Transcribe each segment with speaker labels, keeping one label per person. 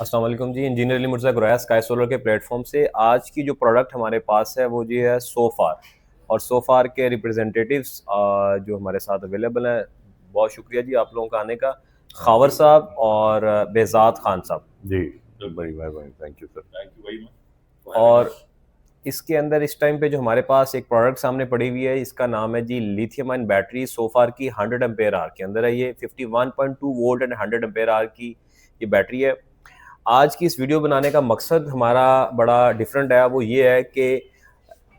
Speaker 1: अस्सलाम वालेकुम जी। Engineer Ali Mirza Guraya Sky Solar के प्लेटफॉर्म से आज की जो प्रोडक्ट हमारे पास है वो जी है सोफार। और सोफार के रिप्रेजेंटेटिव्स जो हमारे साथ अवेलेबल हैं। बहुत शुक्रिया जी आप लोगों का आने का,
Speaker 2: थैंक
Speaker 1: खावर
Speaker 2: यू।
Speaker 1: साहब और बेजाद खान साहब।
Speaker 2: जी, बड़ी मेहरबानी, thank you sir.
Speaker 3: Thank you very much for having
Speaker 1: और
Speaker 3: अस।
Speaker 1: इसके अंदर इस टाइम पे जो हमारे पास एक प्रोडक्ट सामने पड़ी हुई है, इसका नाम है जी लिथियम आयन बैटरी। सोफार की 100 एम्पेयर आवर के अंदर है ये, 51.2 वोल्ट एंड 100 एम्पेयर आवर की ये बैटरी है। आज की इस वीडियो बनाने का मकसद हमारा बड़ा डिफरेंट है। वो ये है कि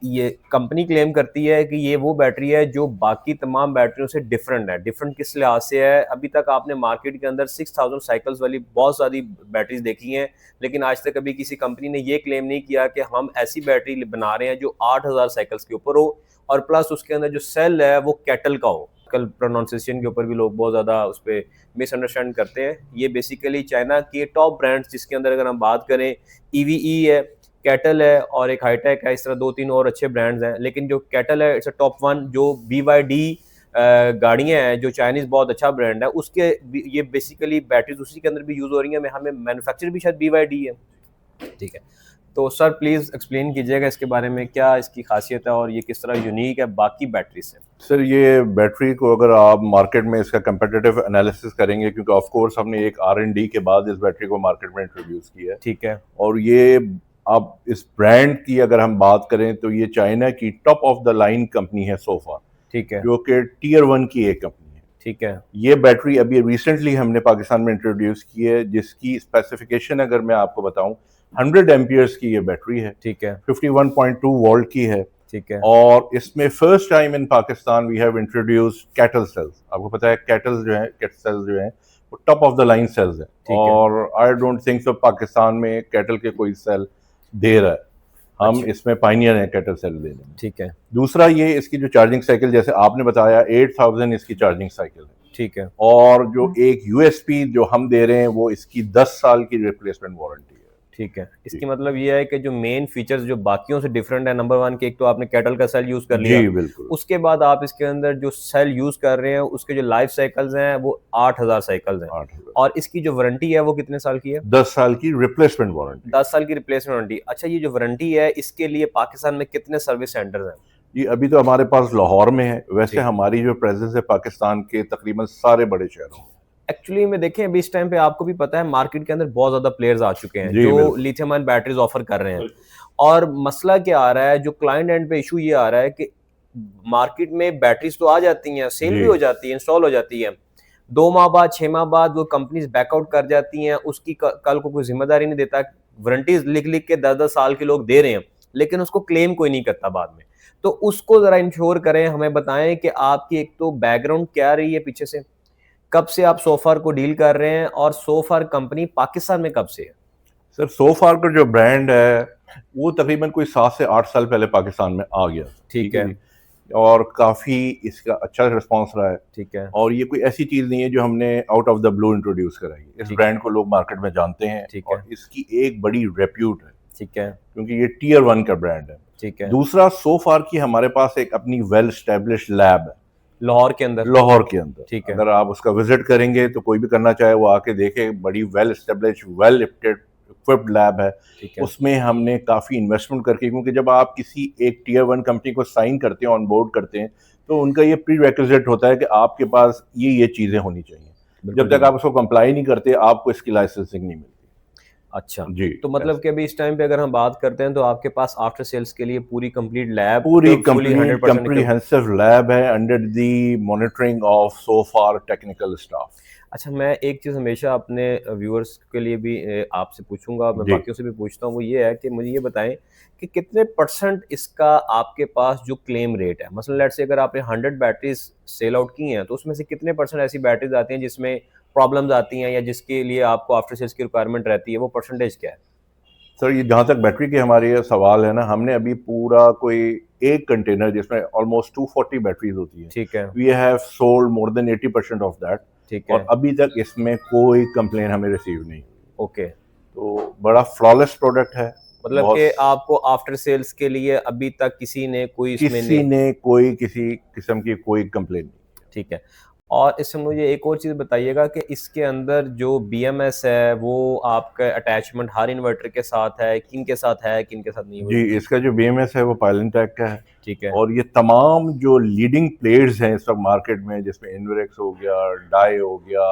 Speaker 1: ये कंपनी क्लेम करती है कि ये वो बैटरी है जो बाकी तमाम बैटरियों से डिफरेंट है। डिफरेंट किस लिहाज से है? अभी तक आपने मार्केट के अंदर 6000 साइकिल्स वाली बहुत सारी बैटरीज देखी हैं, लेकिन आज तक कभी किसी कंपनी ने ये क्लेम नहीं किया कि हम ऐसी बैटरी बना रहे हैं जो 8000 साइकिल्स के ऊपर हो, और प्लस उसके अंदर जो सेल है वो कैटल का हो। कल प्रोनाउंसिएशन के ऊपर भी लोग बहुत ज़्यादा उस पर मिसअंडरस्टैंड करते हैं। ये बेसिकली चाइना के टॉप ब्रांड्स, जिसके अंदर अगर हम बात करें ईवीई है, कैटल है और एक हाईटेक है, इस तरह दो तीन और अच्छे ब्रांड्स हैं। लेकिन जो कैटल है इट्स अ टॉप वन। जो BYD गाड़ियाँ हैं, जो चाइनीज़ बहुत अच्छा ब्रांड है, उसके ये बेसिकली बैटरीज उसी के अंदर भी यूज़ हो रही हैं। हमें मैन्युफैक्चर भी शायद BYD है। ठीक है, तो सर प्लीज़ एक्सप्लेन कीजिएगा इसके बारे में, क्या इसकी खासियत है और ये किस तरह यूनिक है बाकी बैटरी से।
Speaker 2: सर ये बैटरी को अगर आप मार्केट में इसका कंपेटिटिव एनालिसिस करेंगे, क्योंकि ऑफ कोर्स हमने एक R&D के बाद इस बैटरी को मार्केट में इंट्रोड्यूस किया है।
Speaker 1: ठीक है।
Speaker 2: और ये अब इस ब्रांड की अगर हम बात करें तो ये चाइना की top of the line company है सोफा,
Speaker 1: ठीक है।
Speaker 2: जो कि टियर 1 की एक कंपनी है।
Speaker 1: ठीक है।
Speaker 2: ये बैटरी अभी रिसेंटली हमने पाकिस्तान में इंट्रोड्यूस की है, जिसकी स्पेसिफिकेशन अगर मैं आपको बताऊं, 100 एम्पियर्स की ये बैटरी है,
Speaker 1: ठीक है।
Speaker 2: 51.2 वोल्ट की है।
Speaker 1: ठीक है।
Speaker 2: और इसमें first time in Pakistan we have introduced cattle sales. आपको पता है कैटल जो है, कैट सेल्स जो हैं वो top of the line sales हैं,
Speaker 1: ठीक है।
Speaker 2: और I don't think so Pakistan में कैटल के कोई सेल दे रहा है। हम
Speaker 1: अच्छा।
Speaker 2: इसमें पाइनियर हैं कैटल सेल देने में।
Speaker 1: ठीक है।
Speaker 2: दूसरा, ये इसकी जो चार्जिंग साइकिल, जैसे आपने बताया, 8000 इसकी चार्जिंग साइकिल है।
Speaker 1: ठीक है।
Speaker 2: और जो एक यूएसपी जो हम दे रहे हैं वो इसकी 10 साल की रिप्लेसमेंट वारंटी है।
Speaker 1: ठीक है,
Speaker 2: जी
Speaker 1: इसकी मतलब ये है कि जो मेन फीचर्स जो बाकियों से डिफरेंट है, नंबर वन कि एक तो आपने कैटल का सेल यूज कर लिया।
Speaker 2: जी बिल्कुल।
Speaker 1: उसके बाद आप इसके अंदर जो सेल यूज कर रहे हैं उसके जो लाइफ साइकिल्स हैं वो 8000 साइकिल्स हैं।
Speaker 2: 8000,
Speaker 1: और इसकी जो वारंटी है वो कितने साल की है?
Speaker 2: 10 साल की रिप्लेसमेंट वारंटी।
Speaker 1: 10 साल की रिप्लेसमेंट वारंटी। अच्छा, ये जो वारंटी है इसके लिए पाकिस्तान में कितने सर्विस सेंटर्स हैं?
Speaker 2: जी अभी तो हमारे पास लाहौर में है, वैसे
Speaker 1: ठीक।
Speaker 2: हमारी जो प्रेजेंस है पाकिस्तान के तकरीबन सारे बड़े शहरों में।
Speaker 1: एक्चुअली में देखें अभी इस टाइम पे आपको भी पता है मार्केट के अंदर बहुत ज्यादा प्लेयर्स आ चुके हैं
Speaker 2: जी
Speaker 1: जो
Speaker 2: बिल्कुल।
Speaker 1: लिथियम आयन बैटरीज ऑफर कर रहे हैं। और मसला क्या आ रहा है, जो क्लाइंट एंड पे इशू ये आ रहा है कि मार्केट में बैटरीज तो आ जाती हैं, सेल
Speaker 2: जी
Speaker 1: भी हो जाती है, इंस्टॉल हो जाती है, 2 माह बाद 6 माह बाद वो कंपनीज बैकआउट कर जाती हैं। उसकी कल को कोई जिम्मेदारी नहीं देता। वारंटीज लिख लिख के 10-10 साल के लोग दे रहे हैं, लेकिन उसको क्लेम कोई नहीं करता बाद में। तो उसको जरा इंश्योर करें, हमें बताएं कि आपकी एक तो बैकग्राउंड क्या रही है पीछे से, कब से आप सोफार को डील कर रहे हैं, और सोफार कंपनी पाकिस्तान में कब से है?
Speaker 2: सर सोफार का जो ब्रांड है वो तकरीबन कोई 7 से 8 साल पहले पाकिस्तान में आ गया।
Speaker 1: ठीक है।
Speaker 2: जी। और काफ़ी इसका अच्छा रिस्पांस रहा है।
Speaker 1: ठीक है।
Speaker 2: और ये कोई ऐसी चीज़ नहीं है जो हमने out of the blue introduce कराई है। इस
Speaker 1: ठीक है।
Speaker 2: ब्रांड को लोग मार्केट में जानते हैं,
Speaker 1: ठीक है।
Speaker 2: और इसकी एक बड़ी रेप्यूट है,
Speaker 1: ठीक है।
Speaker 2: क्योंकि ये टियर 1 का ब्रांड है।
Speaker 1: ठीक है।
Speaker 2: दूसरा, सोफार की हमारे पास एक अपनी वेल स्टैब्लिश्ड लैब है
Speaker 1: लाहौर के अंदर।
Speaker 2: लाहौर के अंदर।
Speaker 1: ठीक है।
Speaker 2: अगर आप उसका विजिट करेंगे तो कोई भी करना चाहे वो आके देखे, बड़ी well establish well equipped lab है।
Speaker 1: ठीक है।
Speaker 2: उसमें हमने काफ़ी इन्वेस्टमेंट करके, क्योंकि जब आप किसी एक टियर 1 कंपनी को साइन करते हैं, ऑन बोर्ड करते हैं, तो उनका ये प्री रिक्विजिट होता है कि आपके पास ये चीज़ें होनी चाहिए। जब तक आप उसको कंप्लाई नहीं करते आपको इसकी लाइसेंसिंग नहीं मिलती।
Speaker 1: अच्छा,
Speaker 2: जी
Speaker 1: तो मतलब कि अभी इस टाइम पे अगर हम बात करते हैं तो आपके पास आफ्टर सेल्स के लिए पूरी कंप्लीट लैब,
Speaker 2: पूरी
Speaker 1: फुली
Speaker 2: कंप्लीट
Speaker 1: 100%
Speaker 2: कम्प्रीहेंसिव लैब है under the monitoring of so far technical staff.
Speaker 1: अच्छा, मैं एक चीज़ हमेशा अपने व्यूअर्स के लिए भी आपसे पूछूंगा, मैं
Speaker 2: जी
Speaker 1: बाकियों से भी पूछता हूँ, वो ये है कि मुझे ये बताएं कि कितने परसेंट इसका आपके पास जो क्लेम रेट है। मसलन लेट्स से अगर आपने 100 बैटरीज सेल आउट की हैं तो उसमें से कितने परसेंट ऐसी बैटरीज आती हैं जिसमें प्रॉब्लम्स आती हैं या जिसके लिए आपको आफ्टर सेल्स की रिक्वायरमेंट रहती है, वो परसेंटेज क्या है?
Speaker 2: सर, ये जहाँ तक बैटरी के हमारे ये सवाल है ना, हमने अभी पूरा कोई एक कंटेनर जिसमें ऑलमोस्ट 240 बैटरीज होती हैं,
Speaker 1: ठीक है।
Speaker 2: We have sold more than 80% of that.
Speaker 1: ठीक है।
Speaker 2: और अभी तक इसमें कोई कंप्लेन हमें रिसीव नहीं।
Speaker 1: ओके।
Speaker 2: तो बड़ा फ्लॉलेस प्रोडक्ट है।
Speaker 1: मतलब
Speaker 2: बहुत
Speaker 1: कि आपको आफ्टर सेल्स के लिए अभी तक किसी ने कोई इसमें
Speaker 2: किसी
Speaker 1: नहीं।
Speaker 2: ने कोई किसी किस्म की कोई कंप्लेन नहीं।
Speaker 1: ठीक है। और इसमें मुझे एक और चीज़ बताइएगा कि इसके अंदर जो BMS है वो आपका अटैचमेंट हर इन्वर्टर के साथ है, किन के साथ है, किन के साथ नहीं
Speaker 2: जी,
Speaker 1: है?
Speaker 2: इसका जो BMS है वो पायलेंटेक का है।
Speaker 1: ठीक है।
Speaker 2: और ये तमाम जो लीडिंग प्लेयर्स हैं इस वक्त मार्केट में, जिसमें इन्वरेक्स हो गया, डाई हो गया,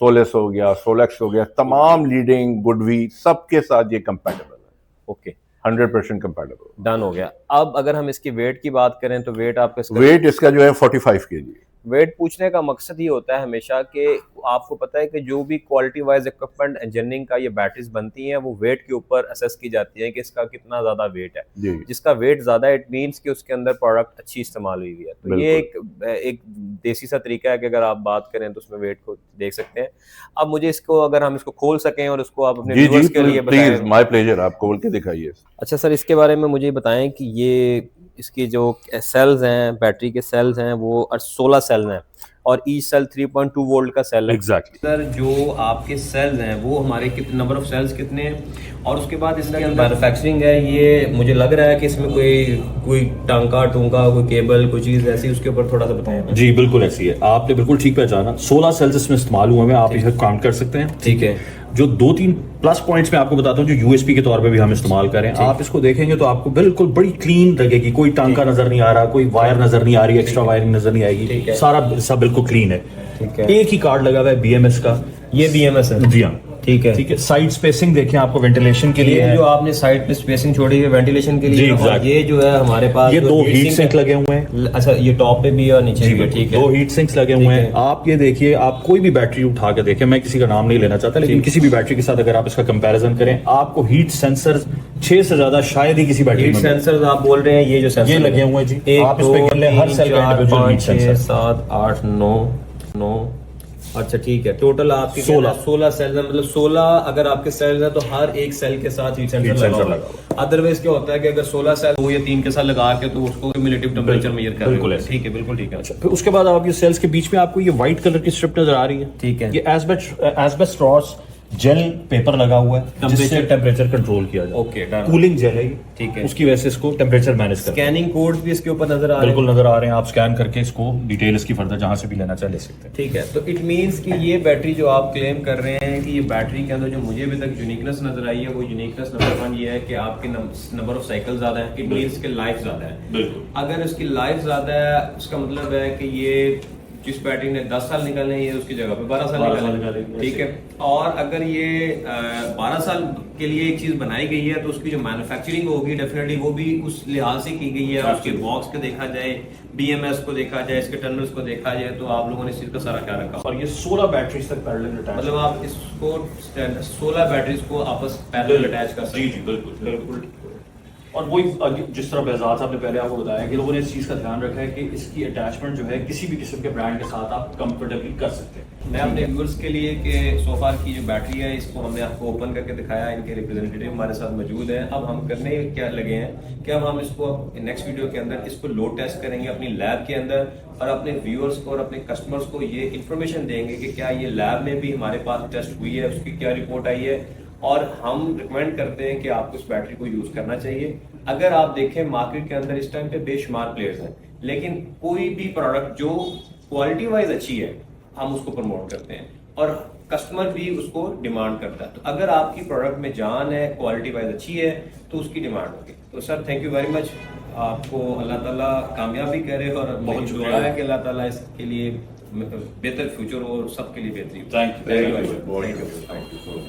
Speaker 2: सोलेस हो गया, सोलेक्स हो गया, तमाम लीडिंग गुडवी सबके साथ ये कंपैटिबल है।
Speaker 1: Okay,
Speaker 2: 100% compatible.
Speaker 1: डन हो गया। अब अगर हम इसकी वेट की बात करें तो वेट आपका इसका
Speaker 2: वेट इसका जो है 45 kg।
Speaker 1: वेट पूछने का मकसद ये होता है हमेशा कि आपको पता है कि जो भी क्वालिटी वाइज इक्विपमेंट इंजीनियरिंग का ये बैटरीज बनती हैं वो वेट के ऊपर असेस की जाती है कि इसका कितना ज़्यादा वेट है।
Speaker 2: जी,
Speaker 1: जिसका वेट ज़्यादा इट मीन्स कि उसके अंदर प्रोडक्ट अच्छी इस्तेमाल हुई हुई है। तो ये एक देसी सा तरीका है कि अगर आप बात करें तो उसमें वेट को देख सकते हैं। अब मुझे इसको अगर हम इसको खोल सकें और उसको आप अपने
Speaker 2: जी,
Speaker 1: व्यूअर्स के लिए
Speaker 2: प्लीज,
Speaker 1: बताएं।
Speaker 2: माय प्लेजर, आप खोल के दिखाइए।
Speaker 1: अच्छा सर, इसके बारे में मुझे बताएं कि ये इसकी जो सेल्स हैं, बैटरी के सेल्स हैं वो 16 सेल्स हैं और ईच सेल 3.2 वोल्ट का सेल है।
Speaker 3: एग्जैक्टली
Speaker 1: सर जो आपके सेल्स हैं वो हमारे कितने नंबर ऑफ सेल्स कितने हैं और उसके बाद इसके अंदर मैन्युफैक्चरिंग है, ये मुझे लग रहा है कि इसमें कोई टांका टूंका कोई केबल कोई चीज़ ऐसी, उसके ऊपर थोड़ा सा बताएं।
Speaker 3: जी बिल्कुल ऐसी है, आपने बिल्कुल ठीक पहचाना। 16 सेल्स इसमें इस्तेमाल हुए हैं, आप इसे काउंट कर सकते हैं।
Speaker 1: ठीक है।
Speaker 3: जो 2-3 प्लस पॉइंट्स मैं आपको बताता हूँ जो यूएसपी के तौर पे भी हम इस्तेमाल करें, आप इसको देखेंगे तो आपको बिल्कुल बड़ी क्लीन लगेगी, कोई टांका नजर नहीं आ रहा, कोई वायर नजर नहीं आ रही, एक्स्ट्रा वायरिंग नजर नहीं आएगी, सारा सब बिल्कुल क्लीन है।
Speaker 1: ठीक है।
Speaker 3: एक ही कार्ड लगा हुआ है BMS का,
Speaker 1: ये BMS है।
Speaker 3: जी हाँ
Speaker 1: ठीक है।
Speaker 3: ठीक है। साइड स्पेसिंग देखें, आपको वेंटिलेशन के लिए
Speaker 1: ये
Speaker 3: है।
Speaker 1: जो आपने साइड पे स्पेसिंग छोड़ी है वेंटिलेशन के
Speaker 3: जी,
Speaker 1: लिए, और
Speaker 3: exactly।
Speaker 1: ये जो है हमारे पास
Speaker 3: ये
Speaker 1: जो
Speaker 3: 2 हीट
Speaker 1: सिंक
Speaker 3: सिंक लगे हुए हैं।
Speaker 1: अच्छा, ये टॉप पे भी है और नीचे भी है। ठीक है।
Speaker 3: 2 हीट सिंक्स लगे हुए हैं। आप ये देखिए, आप कोई भी बैटरी उठा के देखें, मैं किसी का नाम नहीं लेना चाहता, लेकिन किसी भी बैटरी के साथ अगर आप इसका कंपैरिजन करें, आपको हीट सेंसर 6 से ज्यादा शायद ही किसी बैटरी
Speaker 1: हीट
Speaker 3: में
Speaker 1: सेंसर्स आप बोल रहे हैं, ये जो सेंसर
Speaker 3: ये लगे हुए हैं जी। आप इस पे कर लें, हर सेल का इंडिविजुअल हीट सेंसर।
Speaker 1: 7 8 9। अच्छा ठीक है, टोटल आपके 16 सेल्स है, मतलब 16 अगर आपके सेल्स है तो हर एक सेल के साथ हीट सेंसर लगा हुआ। अदरवाइज क्या होता है कि अगर 16 सेल 2 या 3 के साथ लगा के तो उसको क्यूमुलेटिव टेंपरेचर मेजर कर रहे हैं। ठीक है, बिल्कुल ठीक है।
Speaker 3: अच्छा, फिर उसके बाद आप ये सेल्स के बीच में आपको ये व्हाइट कलर की स्ट्रिप नजर आ रही है।
Speaker 1: ठीक है।
Speaker 3: ये एस्बेस्टॉस जेल पेपर लगा हुआ है जिससे टेम्परेचर कंट्रोल किया जाए।
Speaker 1: Okay, done.
Speaker 3: कूलिंग जेल है ये।
Speaker 1: ठीक है।
Speaker 3: उसकी वजह से इसको टेम्परेचर मैनेज करते हैं।
Speaker 1: स्कैनिंग कोड्स भी इसके ऊपर नजर आ रहे हैं।
Speaker 3: बिल्कुल नजर आ रहे हैं, आप स्कैन करके इसको डिटेल इसकी फर्दर जहां से भी लेना चाहे ले सकते हैं।
Speaker 1: ठीक है। तो इट मींस कि ये बैटरी जो आप क्लेम कर रहे हैं कि ये बैटरी के अंदर जो मुझे अभी तक यूनिकनेस नजर आई है, वो यूनिकनेस नंबर 1 ये है कि आपके नंबर ऑफ साइकिल ज्यादा है। इट मींस कि लाइफ ज्यादा है।
Speaker 3: बिल्कुल।
Speaker 1: अगर इसकी लाइफ ज्यादा है उसका मतलब है कि ये जिस बैटरी ने 10 साल निकाले हैं ये उसकी जगह पे 12 साल निकालेंगे। ठीक है। और अगर ये 12 साल के लिए एक चीज बनाई गई है तो उसकी जो मैन्युफैक्चरिंग होगी डेफिनेटली वो भी उस लिहाज से की गई है। उसके बॉक्स को देखा जाए, BMS को देखा जाए, इसके टर्मिनल्स को देखा जाए, तो आप लोगों ने इस चीज का सारा क्या रखा।
Speaker 3: और ये 16 बैटरीज तक पैरेलल अटैच,
Speaker 1: मतलब आप इसको 16 बैटरीज को आपस पैरेलल अटैच कर सकते हैं।
Speaker 3: जी बिल्कुल बिल्कुल। और वही जिस तरह बेजाद साहब ने पहले आपको बताया कि लोगों ने इस चीज़ का ध्यान रखा है कि इसकी अटैचमेंट जो है किसी भी किस्म के ब्रांड के साथ आप कंफर्टेबली कर सकते हैं।
Speaker 1: मैं अपने व्यूअर्स के लिए कि सोफार की जो बैटरी है इसको हमने आपको ओपन करके दिखाया, इनके रिप्रेजेंटेटिव हमारे साथ मौजूद हैं। अब हम करने क्या लगे हैं कि अब हम इसको नेक्स्ट वीडियो के अंदर इसको लोड टेस्ट करेंगे अपनी लैब के अंदर और अपने व्यूअर्स को और अपने कस्टमर्स को ये इन्फॉर्मेशन देंगे कि क्या ये लैब में भी हमारे पास टेस्ट हुई है, उसकी क्या रिपोर्ट आई है, और हम रिकमेंड करते हैं कि आपको इस बैटरी को यूज करना चाहिए। अगर आप देखें मार्केट के अंदर इस टाइम पे बेशुमार प्लेयर्स हैं, लेकिन कोई भी प्रोडक्ट जो क्वालिटी वाइज अच्छी है हम उसको प्रमोट करते हैं और कस्टमर भी उसको डिमांड करता है। तो अगर आपकी प्रोडक्ट में जान है, क्वालिटी वाइज अच्छी है, तो उसकी डिमांड होगी। तो sir thank you very much, आपको अल्लाह ताला कामयाबी करे और बहुत शुक्रिया है कि अल्लाह ताला इसके लिए बेहतर फ्यूचर और सबके लिए बेहतरीन।
Speaker 3: Thank you.